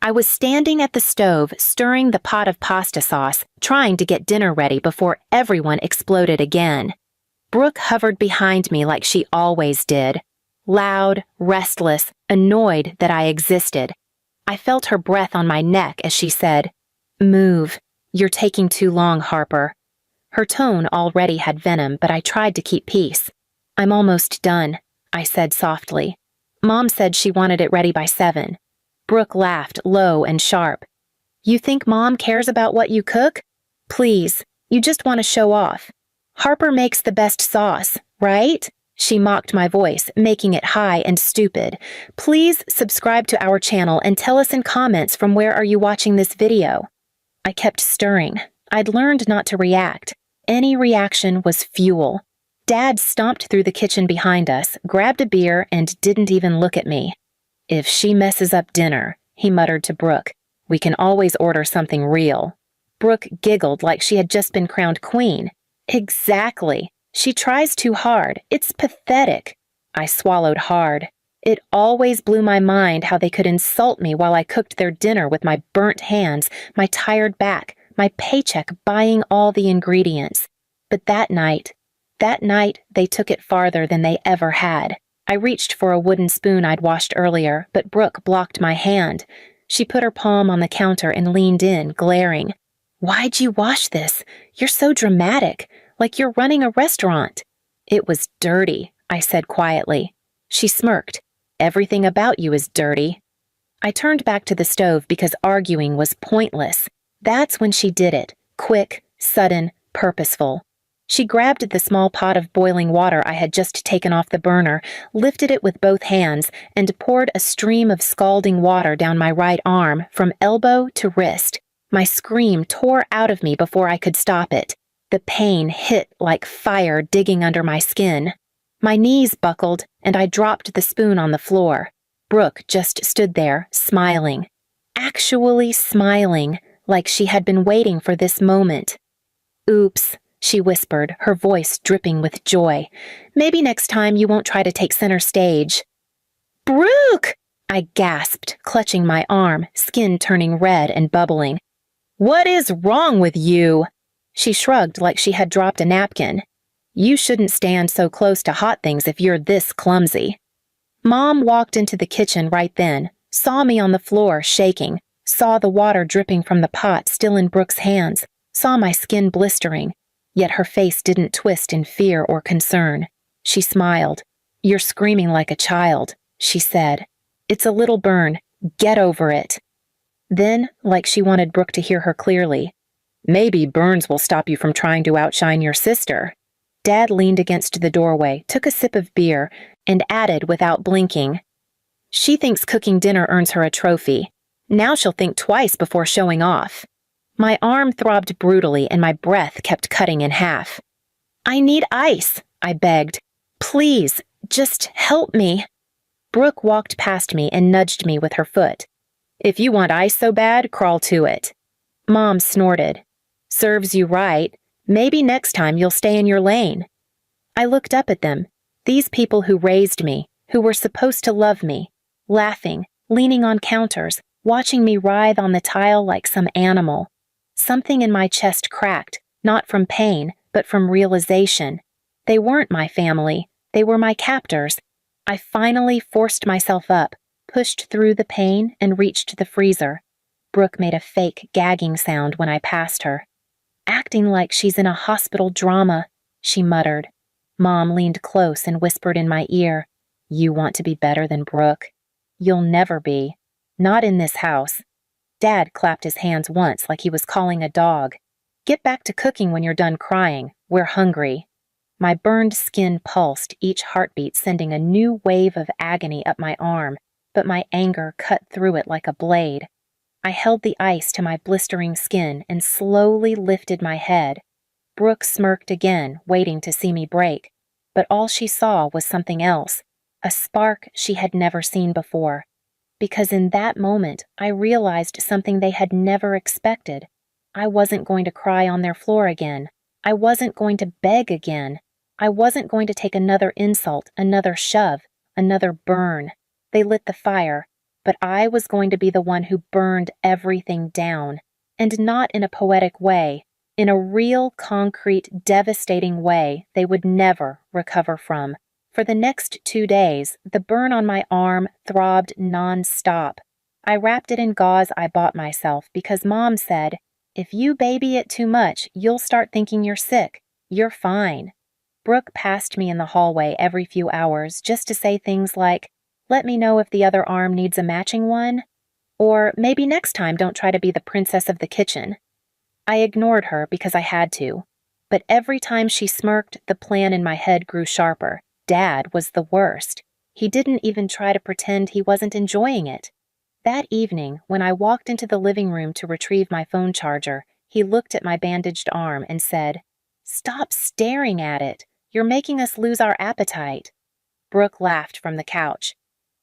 I was standing at the stove, stirring the pot of pasta sauce, trying to get dinner ready before everyone exploded again. Brooke hovered behind me like she always did. Loud, restless, annoyed that I existed. I felt her breath on my neck as she said, "Move. You're taking too long, Harper." Her tone already had venom, but I tried to keep peace. "I'm almost done," I said softly. "Mom said she wanted it ready by 7. Brooke laughed, low and sharp. "You think Mom cares about what you cook? Please, you just want to show off. Harper makes the best sauce, right?" She mocked my voice, making it high and stupid. "Please subscribe to our channel and tell us in comments from where are you watching this video." I kept stirring. I'd learned not to react. Any reaction was fuel. Dad stomped through the kitchen behind us, grabbed a beer, and didn't even look at me. "If she messes up dinner," he muttered to Brooke, "we can always order something real." Brooke giggled like she had just been crowned queen. "Exactly. She tries too hard. It's pathetic." I swallowed hard. It always blew my mind how they could insult me while I cooked their dinner with my burnt hands, my tired back, my paycheck buying all the ingredients. But that night, they took it farther than they ever had. I reached for a wooden spoon I'd washed earlier, but Brooke blocked my hand. She put her palm on the counter and leaned in, glaring. "Why'd you wash this? You're so dramatic, like you're running a restaurant." "It was dirty," I said quietly. She smirked. "Everything about you is dirty." I turned back to the stove because arguing was pointless. That's when she did it. Quick, sudden, purposeful. She grabbed the small pot of boiling water I had just taken off the burner, lifted it with both hands, and poured a stream of scalding water down my right arm from elbow to wrist. My scream tore out of me before I could stop it. The pain hit like fire digging under my skin. My knees buckled, and I dropped the spoon on the floor. Brooke just stood there, smiling. Actually smiling, like she had been waiting for this moment. "Oops," she whispered, her voice dripping with joy. "Maybe next time you won't try to take center stage." "Brooke!" I gasped, clutching my arm, skin turning red and bubbling. "What is wrong with you?" She shrugged like she had dropped a napkin. "You shouldn't stand so close to hot things if you're this clumsy." Mom walked into the kitchen right then, saw me on the floor shaking, saw the water dripping from the pot still in Brooke's hands, saw my skin blistering, yet her face didn't twist in fear or concern. She smiled. "You're screaming like a child," she said. "It's a little burn. Get over it." Then, like she wanted Brooke to hear her clearly, "Maybe burns will stop you from trying to outshine your sister." Dad leaned against the doorway, took a sip of beer, and added without blinking, "She thinks cooking dinner earns her a trophy. Now she'll think twice before showing off." My arm throbbed brutally and my breath kept cutting in half. "I need ice," I begged. "Please, just help me." Brooke walked past me and nudged me with her foot. "If you want ice so bad, crawl to it." Mom snorted. "Serves you right. Maybe next time you'll stay in your lane." I looked up at them, these people who raised me, who were supposed to love me, laughing, leaning on counters, watching me writhe on the tile like some animal. Something in my chest cracked, not from pain, but from realization. They weren't my family. They were my captors. I finally forced myself up, pushed through the pain, and reached the freezer. Brooke made a fake gagging sound when I passed her. "Acting like she's in a hospital drama," she muttered. Mom leaned close and whispered in my ear, "You want to be better than Brooke? You'll never be. Not in this house." Dad clapped his hands once like he was calling a dog. "Get back to cooking when you're done crying. We're hungry." My burned skin pulsed, each heartbeat sending a new wave of agony up my arm, but my anger cut through it like a blade. I held the ice to my blistering skin and slowly lifted my head. Brooke smirked again, waiting to see me break, but all she saw was something else, a spark she had never seen before. Because in that moment, I realized something they had never expected. I wasn't going to cry on their floor again. I wasn't going to beg again. I wasn't going to take another insult, another shove, another burn. They lit the fire. but I was going to be the one who burned everything down, and not in a poetic way, in a real, concrete, devastating way they would never recover from. For the next 2 days, the burn on my arm throbbed non-stop. I wrapped it in gauze I bought myself because Mom said, "If you baby it too much, you'll start thinking you're sick. You're fine." Brooke passed me in the hallway every few hours just to say things like, "Let me know if the other arm needs a matching one," or "Maybe next time don't try to be the princess of the kitchen." I ignored her because I had to. But every time she smirked, the plan in my head grew sharper. Dad was the worst. He didn't even try to pretend he wasn't enjoying it. That evening, when I walked into the living room to retrieve my phone charger, he looked at my bandaged arm and said, "Stop staring at it. You're making us lose our appetite." Brooke laughed from the couch.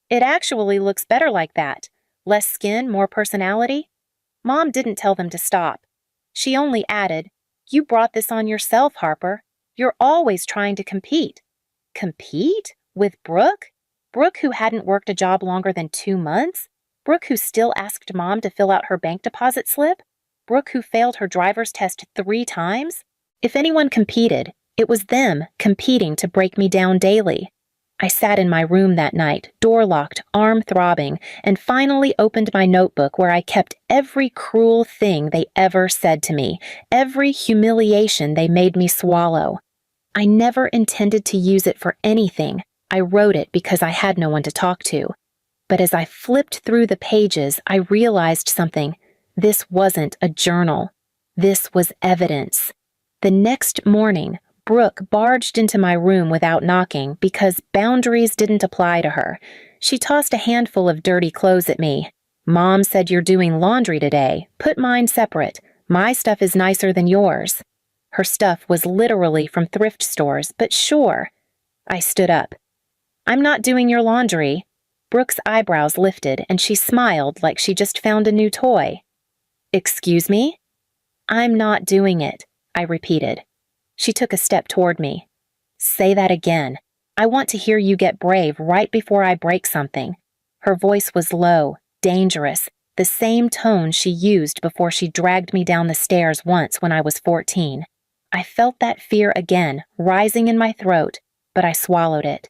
"It actually looks better like that. Less skin, more personality." Mom didn't tell them to stop. She only added, "You brought this on yourself, Harper. You're always trying to compete." Compete? With Brooke? Brooke who hadn't worked a job longer than 2 months? Brooke who still asked Mom to fill out her bank deposit slip? Brooke who failed her driver's test 3 times? If anyone competed, it was them competing to break me down daily. I sat in my room that night, door locked, arm throbbing, and finally opened my notebook where I kept every cruel thing they ever said to me, every humiliation they made me swallow. I never intended to use it for anything. I wrote it because I had no one to talk to. But as I flipped through the pages, I realized something. This wasn't a journal. This was evidence. The next morning, Brooke barged into my room without knocking because boundaries didn't apply to her. She tossed a handful of dirty clothes at me. "Mom said you're doing laundry today. Put mine separate. My stuff is nicer than yours." Her stuff was literally from thrift stores, but sure. I stood up. "I'm not doing your laundry." Brooke's eyebrows lifted, and she smiled like she just found a new toy. "Excuse me?" "I'm not doing it," I repeated. She took a step toward me. "Say that again. I want to hear you get brave right before I break something." Her voice was low, dangerous, the same tone she used before she dragged me down the stairs once when I was 14. I felt that fear again, rising in my throat, but I swallowed it.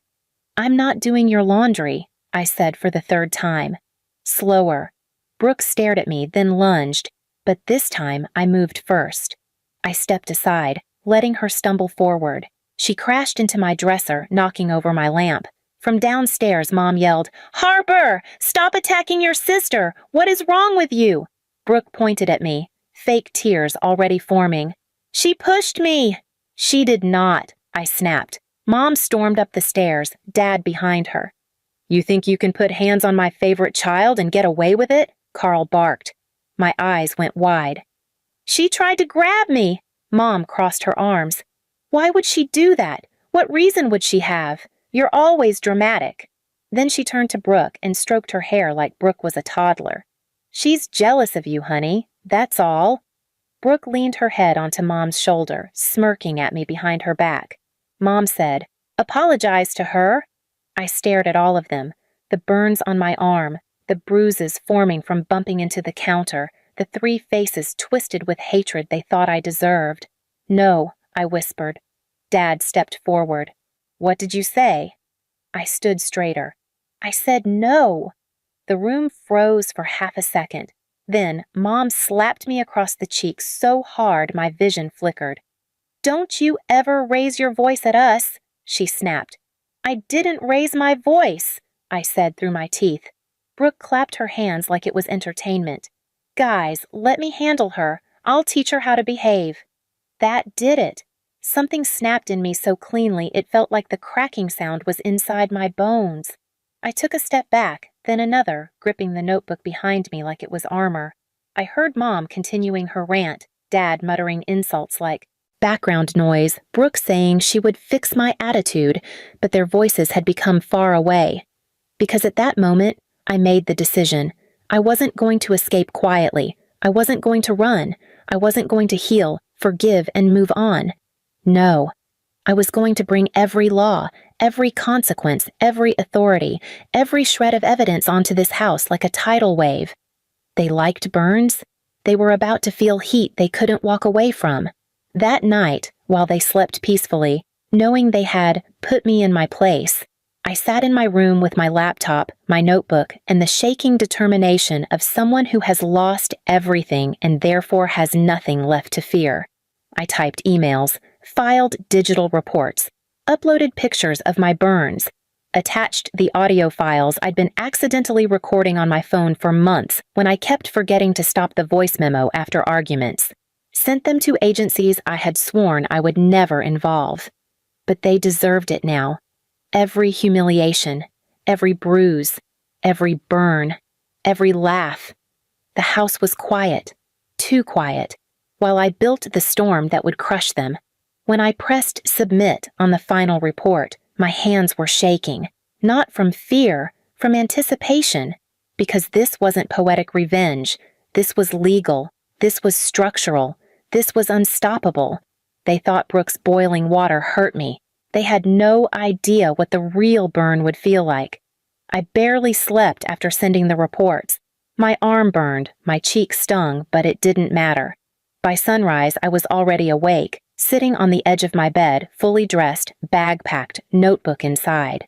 "I'm not doing your laundry," I said for the 3rd time. Slower. Brooke stared at me, then lunged, but this time I moved first. I stepped aside, letting her stumble forward. She crashed into my dresser, knocking over my lamp. From downstairs, Mom yelled, "Harper, stop attacking your sister! What is wrong with you?" Brooke pointed at me, fake tears already forming. "She pushed me!" "She did not," I snapped. Mom stormed up the stairs, Dad behind her. "You think you can put hands on my favorite child and get away with it?" Carl barked. My eyes went wide. "She tried to grab me!" Mom crossed her arms. "Why would she do that? What reason would she have? You're always dramatic." Then she turned to Brooke and stroked her hair like Brooke was a toddler. "She's jealous of you, honey. That's all." Brooke leaned her head onto Mom's shoulder, smirking at me behind her back. Mom said, "Apologize to her." I stared at all of them, the burns on my arm, the bruises forming from bumping into the counter, the 3 faces twisted with hatred they thought I deserved. "No," I whispered. Dad stepped forward. "What did you say?" I stood straighter. "I said no." The room froze for half a second. Then, Mom slapped me across the cheek so hard my vision flickered. "Don't you ever raise your voice at us," she snapped. "I didn't raise my voice," I said through my teeth. Brooke clapped her hands like it was entertainment. "Guys, let me handle her. I'll teach her how to behave." That did it. Something snapped in me so cleanly it felt like the cracking sound was inside my bones. I took a step back, then another, gripping the notebook behind me like it was armor. I heard Mom continuing her rant, Dad muttering insults like, background noise, Brooke saying she would fix my attitude, but their voices had become far away. Because at that moment, I made the decision. I wasn't going to escape quietly. I wasn't going to run. I wasn't going to heal, forgive, and move on. No. I was going to bring every law, every consequence, every authority, every shred of evidence onto this house like a tidal wave. They liked burns. They were about to feel heat they couldn't walk away from. That night, while they slept peacefully, knowing they had put me in my place, I sat in my room with my laptop, my notebook, and the shaking determination of someone who has lost everything and therefore has nothing left to fear. I typed emails, filed digital reports, uploaded pictures of my burns, attached the audio files I'd been accidentally recording on my phone for months when I kept forgetting to stop the voice memo after arguments, sent them to agencies I had sworn I would never involve. But they deserved it now. Every humiliation, every bruise, every burn, every laugh. The house was quiet, too quiet, while I built the storm that would crush them. When I pressed submit on the final report, my hands were shaking, not from fear, from anticipation, because this wasn't poetic revenge. This was legal. This was structural. This was unstoppable. They thought Brooke's boiling water hurt me. They had no idea what the real burn would feel like. I barely slept after sending the reports. My arm burned, my cheek stung, but it didn't matter. By sunrise, I was already awake, sitting on the edge of my bed, fully dressed, bag packed, notebook inside.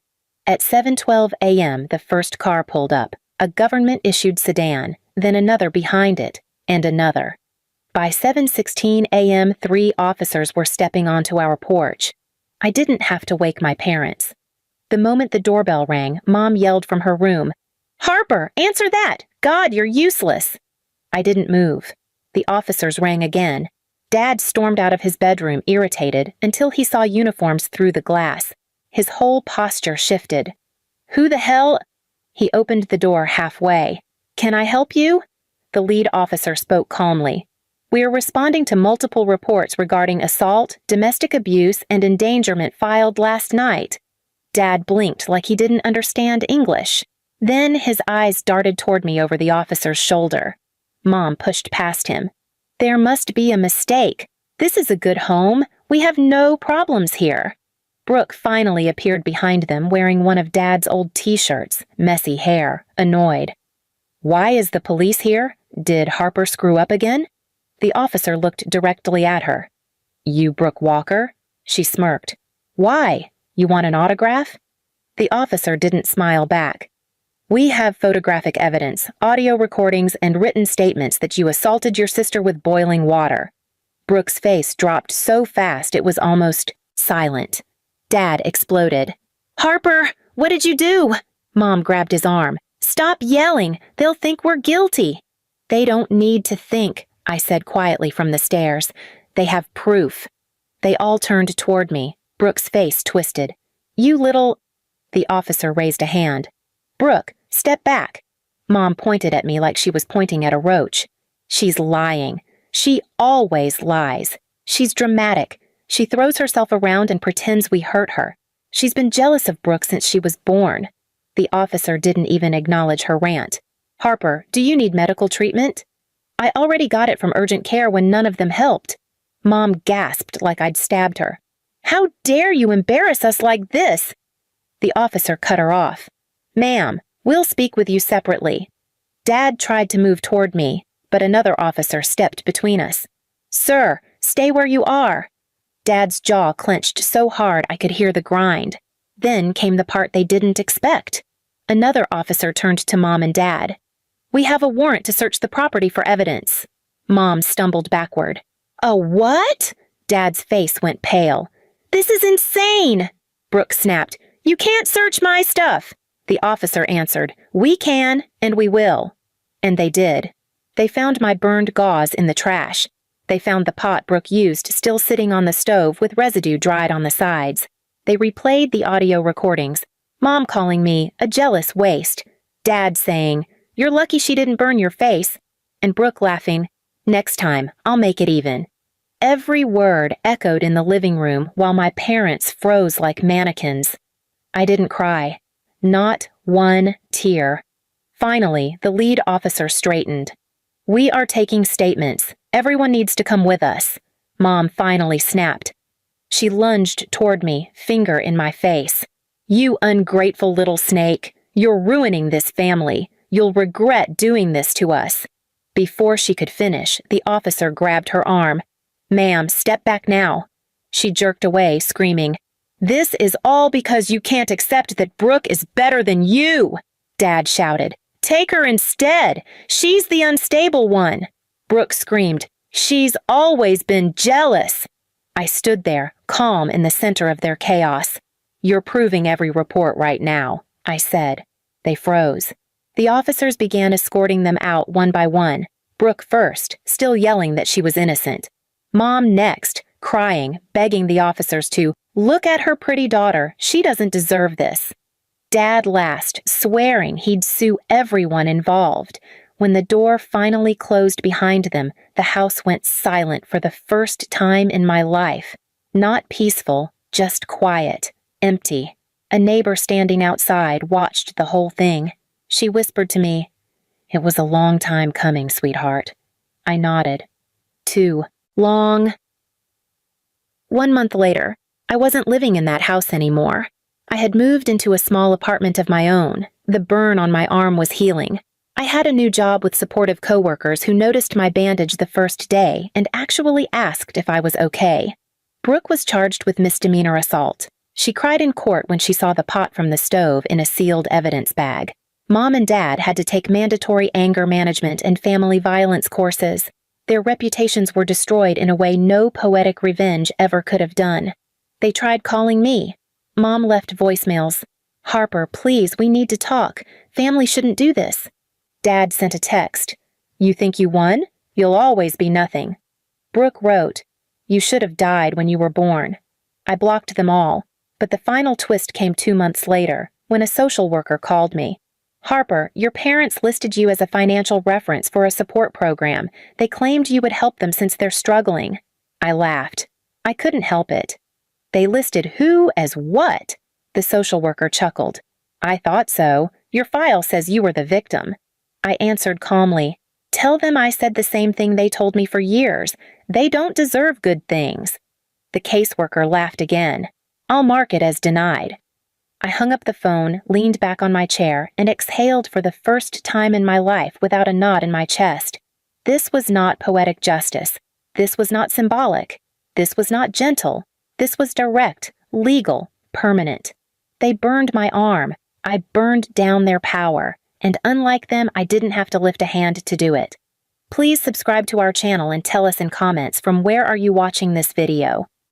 At 7:12 a.m., the first car pulled up, a government-issued sedan, then another behind it, and another. By 7:16 a.m., 3 officers were stepping onto our porch. I didn't have to wake my parents. The moment the doorbell rang, Mom yelled from her room, "Harper, answer that! God, you're useless!" I didn't move. The officers rang again. Dad stormed out of his bedroom, irritated, until he saw uniforms through the glass. His whole posture shifted. "Who the hell?" He opened the door halfway. "Can I help you?" The lead officer spoke calmly. "We are responding to multiple reports regarding assault, domestic abuse, and endangerment filed last night." Dad blinked like he didn't understand English. Then his eyes darted toward me over the officer's shoulder. Mom pushed past him. "There must be a mistake. This is a good home. We have no problems here." Brooke finally appeared behind them wearing one of Dad's old t-shirts, messy hair, annoyed. "Why is the police here? Did Harper screw up again?" The officer looked directly at her. "You Brooke Walker?" She smirked. "Why? You want an autograph?" The officer didn't smile back. "We have photographic evidence, audio recordings, and written statements that you assaulted your sister with boiling water." Brooke's face dropped so fast it was almost silent. Dad exploded. "Harper, what did you do?" Mom grabbed his arm. "Stop yelling. They'll think we're guilty." "They don't need to think," I said quietly from the stairs. "They have proof." They all turned toward me. Brooke's face twisted. "You little—" The officer raised a hand. "Brooke, step back." Mom pointed at me like she was pointing at a roach. "She's lying. She always lies. She's dramatic. She throws herself around and pretends we hurt her. She's been jealous of Brooke since she was born." The officer didn't even acknowledge her rant. "Harper, do you need medical treatment?" "I already got it from urgent care when none of them helped." Mom gasped like I'd stabbed her. "How dare you embarrass us like this?" The officer cut her off. "Ma'am, we'll speak with you separately." Dad tried to move toward me, but another officer stepped between us. "Sir, stay where you are." Dad's jaw clenched so hard I could hear the grind. Then came the part they didn't expect. Another officer turned to Mom and Dad. "We have a warrant to search the property for evidence." Mom stumbled backward. "A what?" Dad's face went pale. "This is insane!" Brooke snapped. "You can't search my stuff." The officer answered, "We can, and we will." And they did. They found my burned gauze in the trash. They found the pot Brooke used still sitting on the stove with residue dried on the sides. They replayed the audio recordings, Mom calling me a jealous waste, Dad saying, "You're lucky she didn't burn your face," and Brooke laughing, "Next time, I'll make it even." Every word echoed in the living room while my parents froze like mannequins. I didn't cry. Not one tear. Finally, the lead officer straightened. "We are taking statements. Everyone needs to come with us." Mom finally snapped. She lunged toward me, finger in my face. "You ungrateful little snake. You're ruining this family. You'll regret doing this to us." Before she could finish, the officer grabbed her arm. "Ma'am, step back now." She jerked away, screaming, "This is all because you can't accept that Brooke is better than you!" Dad shouted, "Take her instead! She's the unstable one!" Brooke screamed, "She's always been jealous!" I stood there, calm in the center of their chaos. "You're proving every report right now," I said. They froze. The officers began escorting them out one by one. Brooke first, still yelling that she was innocent. Mom next, crying, begging the officers to look at her pretty daughter. She doesn't deserve this. Dad last, swearing he'd sue everyone involved. When the door finally closed behind them, the house went silent for the first time in my life. Not peaceful, just quiet, empty. A neighbor standing outside watched the whole thing. She whispered to me, "It was a long time coming, sweetheart." I nodded. Too long. 1 month later, I wasn't living in that house anymore. I had moved into a small apartment of my own. The burn on my arm was healing. I had a new job with supportive coworkers who noticed my bandage the first day and actually asked if I was okay. Brooke was charged with misdemeanor assault. She cried in court when she saw the pot from the stove in a sealed evidence bag. Mom and Dad had to take mandatory anger management and family violence courses. Their reputations were destroyed in a way no poetic revenge ever could have done. They tried calling me. Mom left voicemails. "Harper, please, we need to talk. Family shouldn't do this." Dad sent a text. "You think you won? You'll always be nothing." Brooke wrote, "You should have died when you were born." I blocked them all, but the final twist came 2 months later, when a social worker called me. "Harper, your parents listed you as a financial reference for a support program. They claimed you would help them since they're struggling." I laughed. I couldn't help it. "They listed who as what?" The social worker chuckled. "I thought so. Your file says you were the victim." I answered calmly, "Tell them I said the same thing they told me for years. They don't deserve good things." The caseworker laughed again. "I'll mark it as denied." I hung up the phone, leaned back on my chair, and exhaled for the first time in my life without a knot in my chest. This was not poetic justice. This was not symbolic. This was not gentle. This was direct, legal, permanent. They burned my arm. I burned down their power. And unlike them, I didn't have to lift a hand to do it. Please subscribe to our channel and tell us in comments from where are you watching this video.